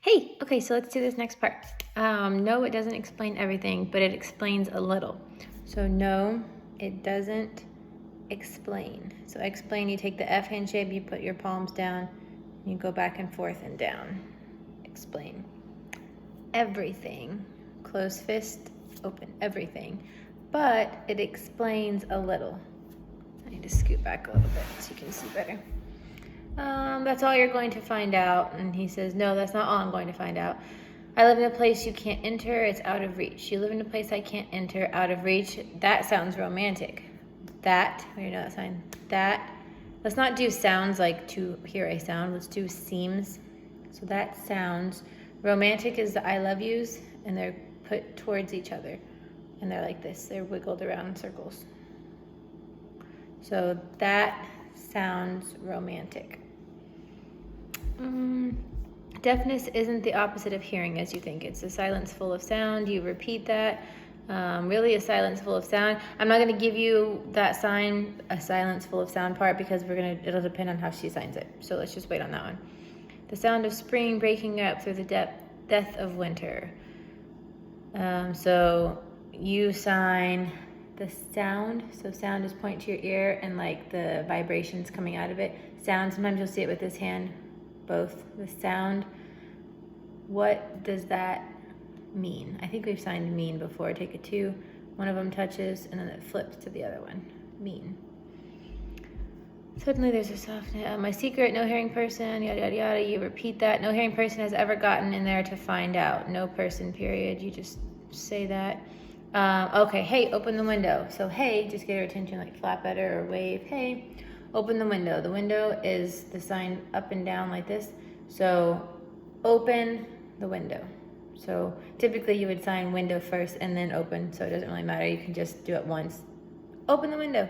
Hey, okay, so let's do this next part. No, it doesn't explain everything, but it explains a little. So no, it doesn't explain. So explain, you take the F hand shape, you put your palms down, you go back and forth and down. Explain. Everything. Close fist, open, everything. But it explains a little. I need to scoot back a little bit so you can see better. That's all you're going to find out. And he says, no, that's not all I'm going to find out. I live in a place you can't enter, it's out of reach. You live in a place I can't enter, out of reach. That sounds romantic. That, you know that sign? That. Let's not do sounds like to hear a sound. Let's do seems. So that sounds. Romantic is the I love yous, and they're put towards each other. And they're like this. They're wiggled around in circles. So that sounds romantic. Deafness isn't the opposite of hearing as you think. It's a silence full of sound. You repeat that. Really a silence full of sound. I'm not going to give you that sign, a silence full of sound part, because it'll depend on how she signs it. So let's just wait on that one. The sound of spring breaking up through the death of winter. So you sign the sound. So sound is point to your ear and like the vibrations coming out of it. Sound, sometimes you'll see it with this hand. Both the sound. What does that mean? I think we've signed mean before. Take a 2. One of them touches and then it flips to the other one. Mean. Suddenly there's a soft, my secret, no hearing person, yada, yada, yada. You repeat that. No hearing person has ever gotten in there to find out. No person, period. You just say that. Okay, hey, open the window. So hey, just get her attention, like flap at her or wave. Hey, open the window. The window is the sign up and down like this. So open the window. So typically you would sign window first and then open, so it doesn't really matter. You can just do it once. Open the window.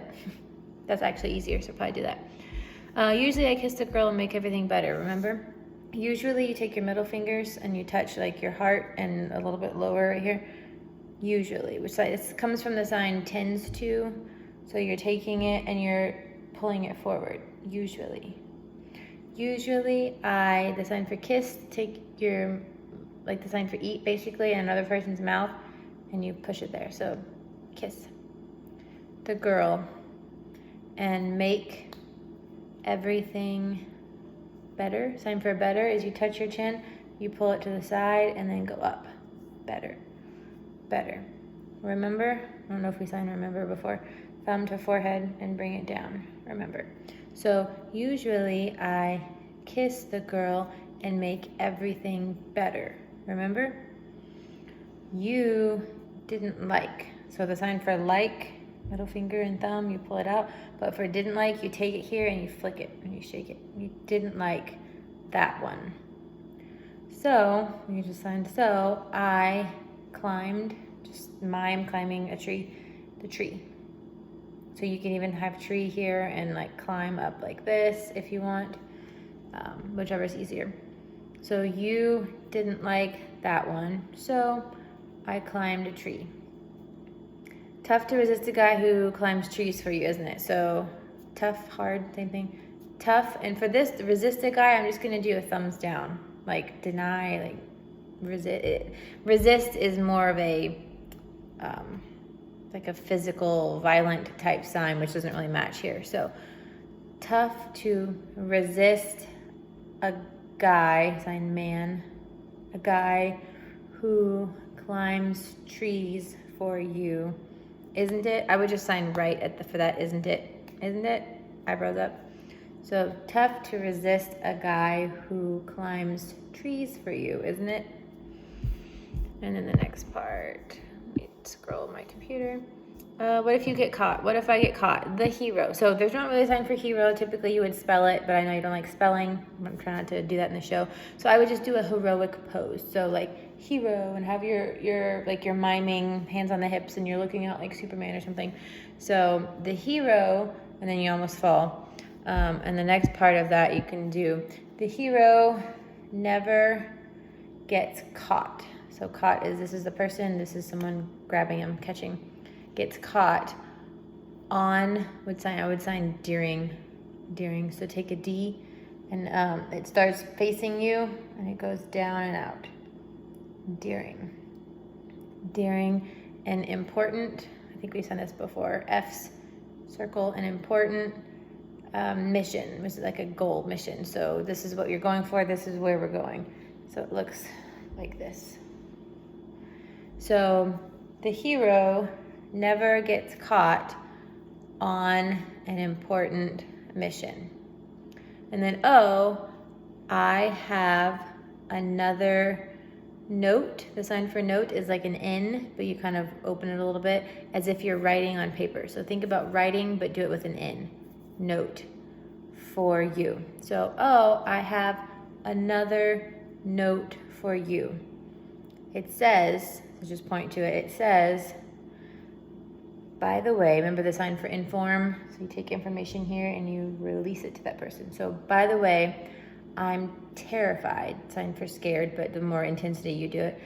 That's actually easier, so probably do that. Usually I kiss the girl and make everything better, remember? Usually you take your middle fingers and you touch like your heart and a little bit lower right here. Usually, which it comes from the sign tends to. So you're taking it and you're pulling it forward, usually. Usually the sign for kiss, take your, like the sign for eat basically, in another person's mouth and you push it there. So kiss the girl and make everything better. Sign for better is you touch your chin, you pull it to the side and then go up. Better. Better. Remember? I don't know if we signed remember before. Thumb to forehead and bring it down. Remember. So usually I kiss the girl and make everything better. Remember? You didn't like. So the sign for like, middle finger and thumb, you pull it out. But for didn't like, you take it here and you flick it and you shake it. You didn't like that one. So, you just signed, so I climbed, just mime climbing a tree, the tree. So you can even have tree here and like climb up like this if you want, whichever is easier. So you didn't like that one, so I climbed a tree. Tough to resist a guy who climbs trees for you, isn't it? So tough, hard, same thing. Tough, and for this, resist a guy, I'm just gonna do a thumbs down. Like deny, like resist. Resist is more of a like a physical, violent type sign, which doesn't really match here. So tough to resist a guy, sign man, a guy who climbs trees for you, isn't it? I would just sign right for that, isn't it? Isn't it? Eyebrows up. So tough to resist a guy who climbs trees for you, isn't it? And then the next part, let me scroll my computer. What if you get caught? What if I get caught? The hero. So there's not really a sign for hero. Typically you would spell it, but I know you don't like spelling. I'm trying not to do that in the show. So I would just do a heroic pose. So like hero, and have your like your miming, hands on the hips, and you're looking out like Superman or something. So the hero, and then you almost fall. And the next part of that you can do, the hero never gets caught. So caught is, this is the person, this is someone grabbing him, catching. Gets caught on, I would sign during. So take a D And it starts facing you and it goes down and out. During. During an important, I think we said this before, F's circle an important mission. This is like a goal mission. So this is what you're going for. This is where we're going. So it looks like this. So the hero never gets caught on an important mission. And then O, I have another note. The sign for note is like an N, but you kind of open it a little bit as if you're writing on paper. So think about writing, but do it with an N. Note for you. So, oh, I have another note for you. It says, so just point to it, it says, by the way, remember the sign for inform? So you take information here and you release it to that person. So, by the way, I'm terrified, sign for scared, but the more intensity you do it,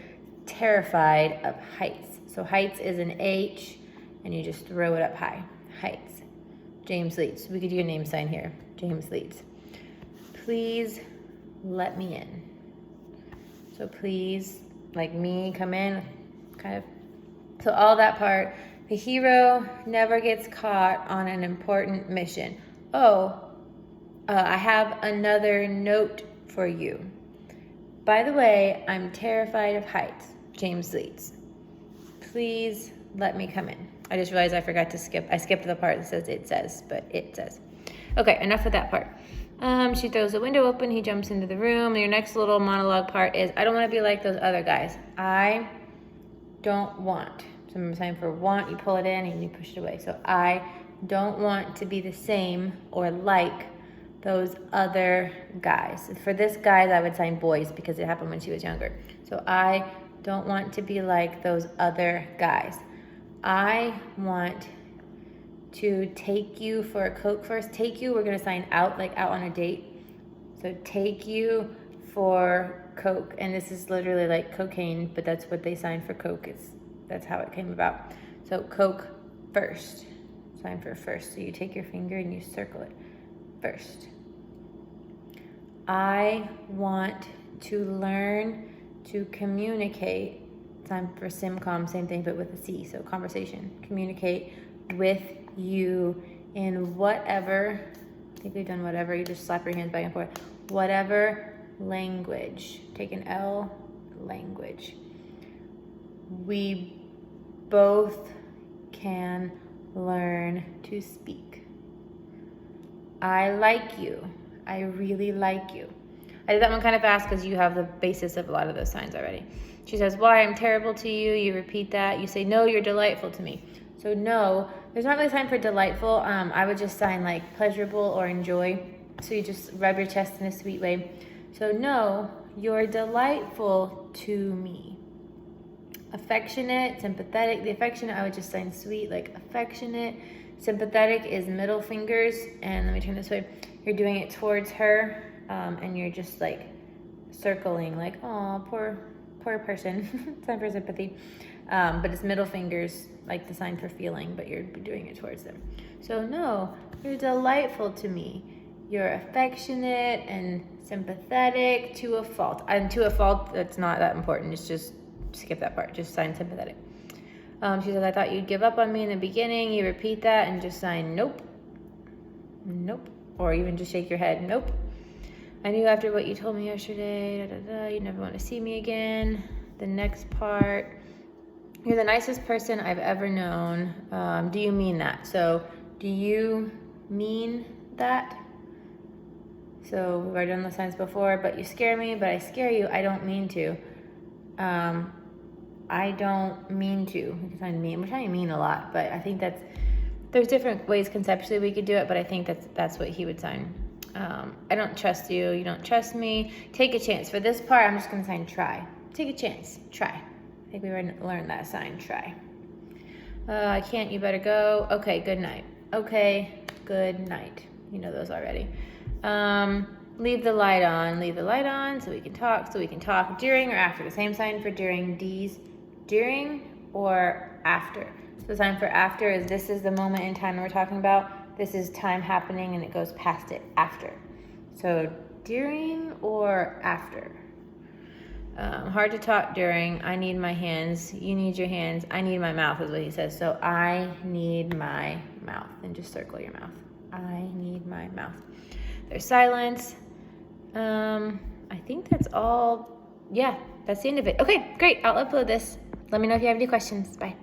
terrified of heights. So heights is an H, and you just throw it up high. Heights. James Leeds. We could do a name sign here. James Leeds. Please let me in. So please, like me, come in, kind of. So all that part. The hero never gets caught on an important mission. Oh, I have another note for you. By the way, I'm terrified of heights. James Leeds. Please let me come in. I just realized I forgot to skip. I skipped the part that says it says, but it says. Okay, enough of that part. She throws the window open. He jumps into the room. Your next little monologue part is, I don't want to be like those other guys. I don't want. So remember, sign for want, you pull it in and you push it away. So I don't want to be the same or like those other guys. For this guys, I would sign boys because it happened when she was younger. So I don't want to be like those other guys. I want to take you for a Coke first. Take you, we're gonna sign out, like out on a date. So take you for Coke. And this is literally like cocaine, but that's what they signed for Coke. That's how it came about. So Coke first, sign for first. So you take your finger and you circle it first. I want to learn to communicate. Time for SimCom, same thing, but with a C. So conversation, communicate with you in whatever, I think we've done whatever, you just slap your hands back and forth. Whatever language, take an L, language. We both can learn to speak. I like you. I really like you. I did that one kind of fast because you have the basis of a lot of those signs already. She says, why I'm terrible to you. You repeat that. You say, no, you're delightful to me. So no, there's not really a sign for delightful. I would just sign like pleasurable or enjoy. So you just rub your chest in a sweet way. So no, you're delightful to me. Affectionate, sympathetic. The affectionate, I would just sign sweet, like affectionate. Sympathetic is middle fingers. And let me turn this way. You're doing it towards her. And you're just like circling like, oh, poor person. Sign for sympathy. But it's middle fingers, like the sign for feeling, but you're doing it towards them. So no, you're delightful to me. You're affectionate and sympathetic to a fault. And to a fault, that's not that important. It's just skip that part. Just sign sympathetic. She says, I thought you'd give up on me in the beginning. You repeat that and just sign nope. Nope. Or even just shake your head. Nope. I knew after what you told me yesterday, you never want to see me again. The next part, you're the nicest person I've ever known. Do you mean that? So, do you mean that? So, we've already done the signs before, but you scare me, but I scare you. I don't mean to. I don't mean to. We can sign mean. We're trying to mean a lot, but I think there's different ways conceptually we could do it, but I think that's what he would sign. I don't trust you. You don't trust me. Take a chance. For this part, I'm just going to sign try. Take a chance. Try. I think we learned that sign. Try. I can't. You better go. Okay. Good night. Okay. Good night. You know those already. Leave the light on. Leave the light on so we can talk. So we can talk during or after. The same sign for during. D's. During or after. So the sign for after is this is the moment in time we're talking about. This is time happening and it goes past it after. So during or after? Hard to talk during. I need my hands. You need your hands. I need my mouth is what he says. So I need my mouth. And just circle your mouth. I need my mouth. There's silence. I think that's all. Yeah, that's the end of it. Okay, great. I'll upload this. Let me know if you have any questions. Bye.